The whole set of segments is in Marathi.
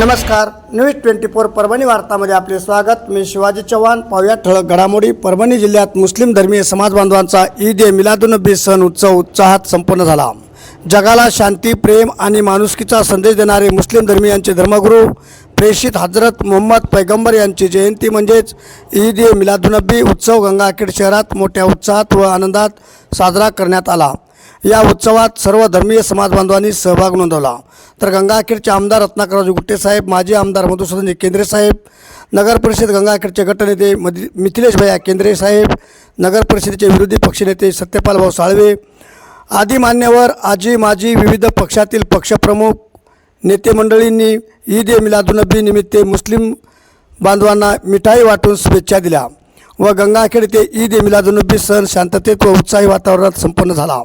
नमस्कार, न्यूज 24 परभणी वार्तामध्ये आपले स्वागत। मी शिवाजी चव्हाण। पाहूया ठळक घडामोडी। परभणी जिल्ह्यात मुस्लिम धर्मीय समाज बांधवांचा ईद ए मिलादुन्नबी सण उत्सव उत्साहात संपन्न झाला। जगाला शांती, प्रेम आणि माणुसकीचा संदेश देणारे मुस्लिम धर्मीयांचे धर्मगुरू प्रेषित हजरत मुहम्मद पैगंबर यांची जयंती म्हणजेच ईद ए मिलादुन्नबी उत्सव गंगाखेड शहरात मोठ्या उत्साहात व आनंदात साजरा करण्यात आला। या उत्सवात सर्व धर्मीय समाज बांधवांनी सहभाग नोंदवला। तर गंगाखेडचे आमदार रत्नाकरराव गुट्टे साहेब, माजी आमदार मधुसूदन केंद्रे साहेब, नगर परिषद गंगाखेडचे गटनेते मिथिलेश भैया केंद्रे साहेब, नगर परिषदेचे विरोधी पक्षनेते सत्यपाल भाऊ साळवे आदी मान्यवर, आजी माजी विविध पक्षातील पक्षप्रमुख नेते मंडळींनी ईद ए मिलादुन्नबी निमित्त मुस्लिम बांधवांना मिठाई वाटून शुभेच्छा दिल्या व गंगाखेड येथे ईद ए मिलादुन्नबी सण शांततेत व उत्साही वातावरणात संपन्न झाला।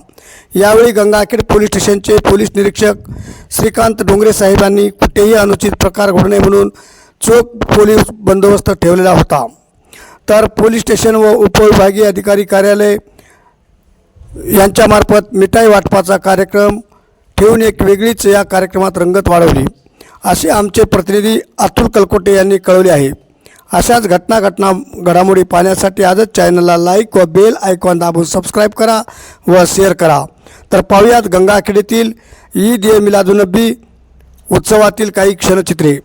यावेळी गंगाखेड पोलीस स्टेशनचे पोलीस निरीक्षक श्रीकांत डोंगरे साहेबांनी कुठेही अनुचित प्रकार घडू नये म्हणून चोख पोलीस बंदोबस्त ठेवलेला होता। तर पोलीस स्टेशन व उपविभागीय अधिकारी कार्यालय यांच्यामार्फत मिठाई वाटपाचा कार्यक्रम ठेवून एक वेगळीच या कार्यक्रमात रंगत वाढवली, असे आमचे प्रतिनिधी अतुल कलकोटे यांनी कळवले आहे। अशाच घडामोडी पाहण्यासाठी आजच चॅनलला लाईक व बेल आयकॉन दाबून सबस्क्राईब करा व शेअर करा। तर पाहूयात गंगाखेड येथील ईद ए मिलादुन्नबी उत्सवातील काही क्षणचित्रे।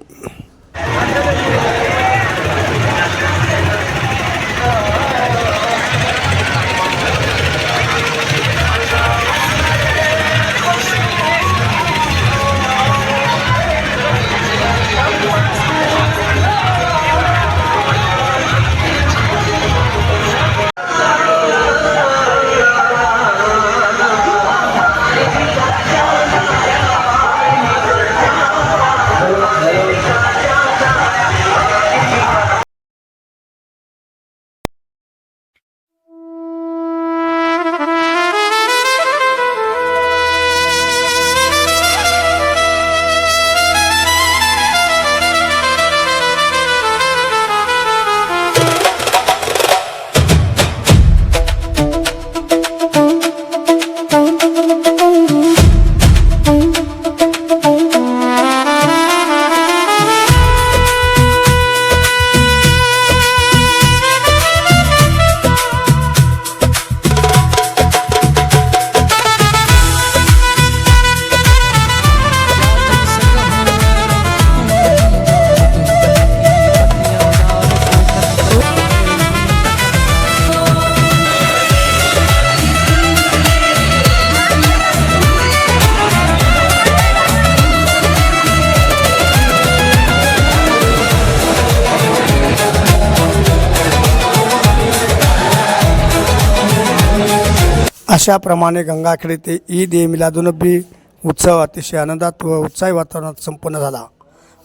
अशाप्रमाणे गंगाखेड येथे ईद ए मिलादुन्नबी उत्सव अतिशय आनंदात व उत्साही वातावरणात संपन्न झाला।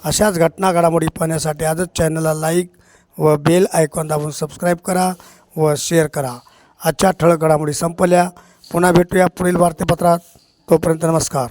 अशाच घडामोडी पाहण्यासाठी आजच चॅनलला लाईक व बेल आयकॉन दाबून सबस्क्राईब करा व शेअर करा। आजच्या ठळक घडामोडी संपल्या। पुन्हा भेटूया पुढील वार्तापत्रात। तोपर्यंत नमस्कार।